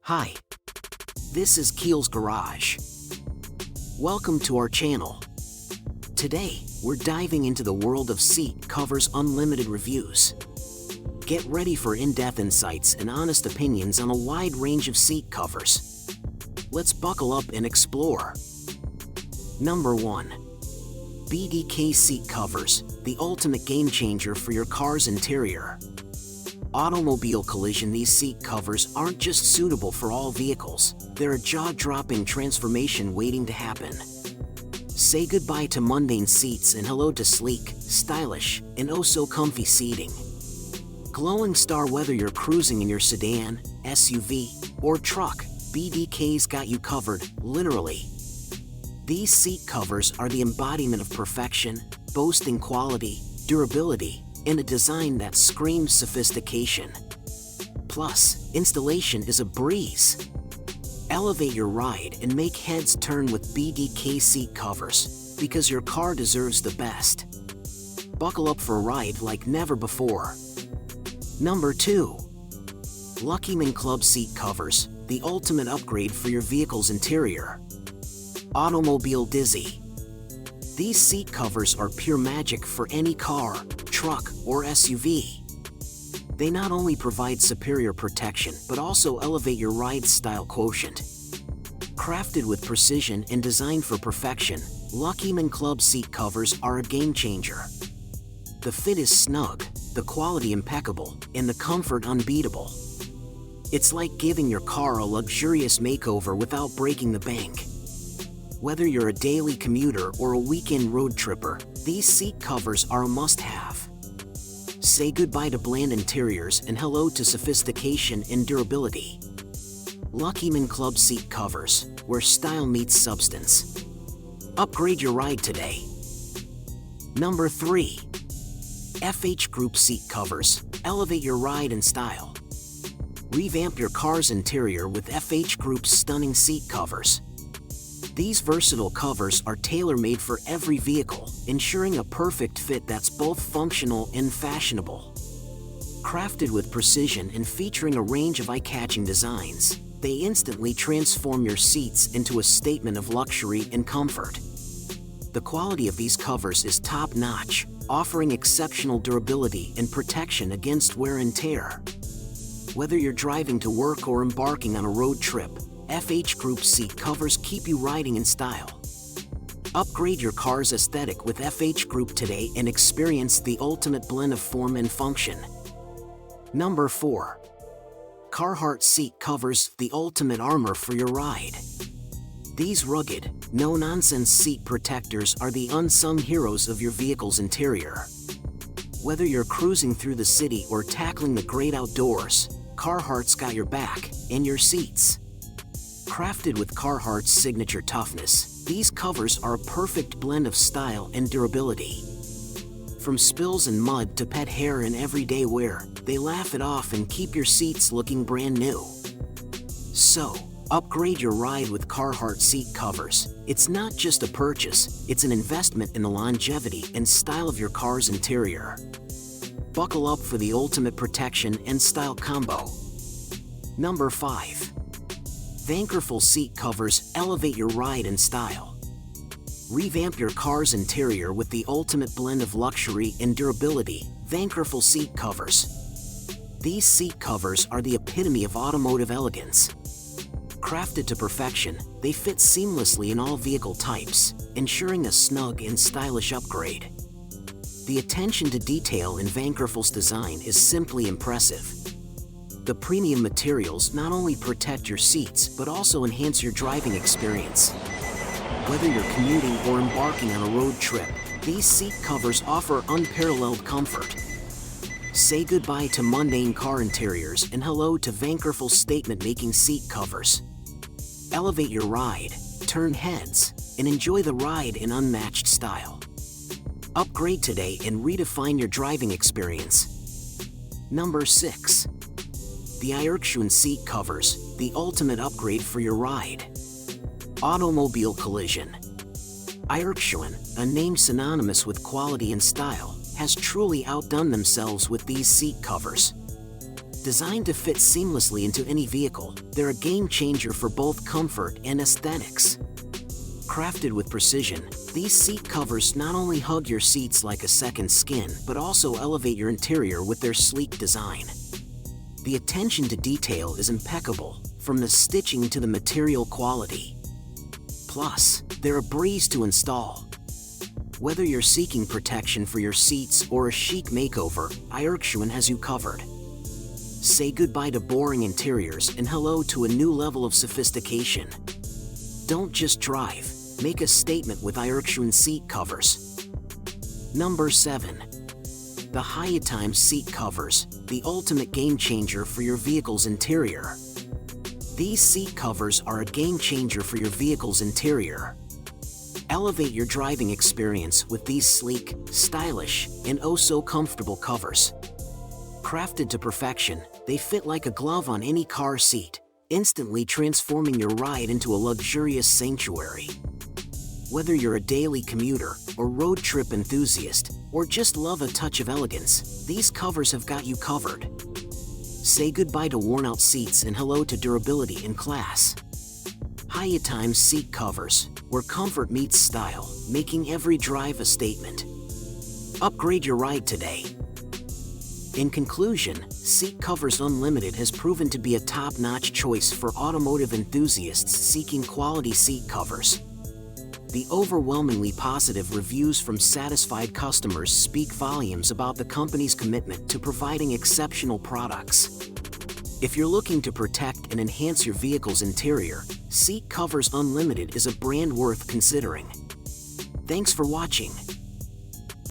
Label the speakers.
Speaker 1: Hi, this is Keel's Garage. Welcome to our channel. Today, we're diving into the world of seat covers unlimited reviews. Get ready for in-depth insights and honest opinions on a wide range of seat covers. Let's buckle up and explore. Number 1. BDK Seat Covers, the ultimate game changer for your car's interior. Automobile collision. These seat covers aren't just suitable for all vehicles, they're a jaw-dropping transformation waiting to happen. Say goodbye to mundane seats and hello to sleek, stylish, and oh-so-comfy seating. Glowing star. Whether you're cruising in your sedan, SUV, or truck, BDK's got you covered, literally. These seat covers are the embodiment of perfection, boasting quality, durability, and a design that screams sophistication. Plus, installation is a breeze. Elevate your ride and make heads turn with BDK seat covers, because your car deserves the best. Buckle up for a ride like never before. Number 2. Luckyman Club Seat Covers, the ultimate upgrade for your vehicle's interior. Automobile Dizzy. These seat covers are pure magic for any car, truck, or SUV. They not only provide superior protection but also elevate your ride style quotient. Crafted with precision and designed for perfection, Luckyman Club seat covers are a game changer. The fit is snug, the quality impeccable, and the comfort unbeatable. It's like giving your car a luxurious makeover without breaking the bank. Whether you're a daily commuter or a weekend road tripper, these seat covers are a must-have. Say goodbye to bland interiors and hello to sophistication and durability. Luckyman Club Seat Covers, where style meets substance. Upgrade your ride today. Number 3. FH Group Seat Covers, elevate your ride and style. Revamp your car's interior with FH Group's stunning seat covers. These versatile covers are tailor-made for every vehicle, ensuring a perfect fit that's both functional and fashionable. Crafted with precision and featuring a range of eye-catching designs, they instantly transform your seats into a statement of luxury and comfort. The quality of these covers is top-notch, offering exceptional durability and protection against wear and tear. Whether you're driving to work or embarking on a road trip, FH Group seat covers keep you riding in style. Upgrade your car's aesthetic with FH Group today and experience the ultimate blend of form and function. Number 4. Carhartt Seat Covers, the ultimate armor for your ride. These rugged, no-nonsense seat protectors are the unsung heroes of your vehicle's interior. Whether you're cruising through the city or tackling the great outdoors, Carhartt's got your back and your seats. Crafted with Carhartt's signature toughness, these covers are a perfect blend of style and durability. From spills and mud to pet hair and everyday wear, they laugh it off and keep your seats looking brand new. So, upgrade your ride with Carhartt seat covers. It's not just a purchase, it's an investment in the longevity and style of your car's interior. Buckle up for the ultimate protection and style combo. Number 5. Vankerful Seat Covers, elevate your ride and style. Revamp your car's interior with the ultimate blend of luxury and durability, Vankerful Seat Covers. These seat covers are the epitome of automotive elegance. Crafted to perfection, they fit seamlessly in all vehicle types, ensuring a snug and stylish upgrade. The attention to detail in Vankerful's design is simply impressive. The premium materials not only protect your seats but also enhance your driving experience. Whether you're commuting or embarking on a road trip, these seat covers offer unparalleled comfort. Say goodbye to mundane car interiors and hello to Vankerful's statement-making seat covers. Elevate your ride, turn heads, and enjoy the ride in unmatched style. Upgrade today and redefine your driving experience. Number 6. The Irkshuin Seat Covers, the ultimate upgrade for your ride. Automobile Collision. Irkshuin, a name synonymous with quality and style, has truly outdone themselves with these seat covers. Designed to fit seamlessly into any vehicle, they're a game changer for both comfort and aesthetics. Crafted with precision, these seat covers not only hug your seats like a second skin, but also elevate your interior with their sleek design. The attention to detail is impeccable, from the stitching to the material quality. Plus, they're a breeze to install. Whether you're seeking protection for your seats or a chic makeover, Irkshuin has you covered. Say goodbye to boring interiors and hello to a new level of sophistication. Don't just drive, make a statement with Irkshuin seat covers. Number 7. The Hyattime seat covers, the ultimate game changer for your vehicle's interior. These seat covers are a game changer for your vehicle's interior. Elevate your driving experience with these sleek, stylish, and oh so comfortable covers. Crafted to perfection, they fit like a glove on any car seat, instantly transforming your ride into a luxurious sanctuary. Whether you're a daily commuter, or road trip enthusiast, or just love a touch of elegance, these covers have got you covered. Say goodbye to worn-out seats and hello to durability and class. Hyattime seat covers, where comfort meets style, making every drive a statement. Upgrade your ride today. In conclusion, Seat Covers Unlimited has proven to be a top-notch choice for automotive enthusiasts seeking quality seat covers. The overwhelmingly positive reviews from satisfied customers speak volumes about the company's commitment to providing exceptional products. If you're looking to protect and enhance your vehicle's interior, Seat Covers Unlimited is a brand worth considering. Thanks for watching.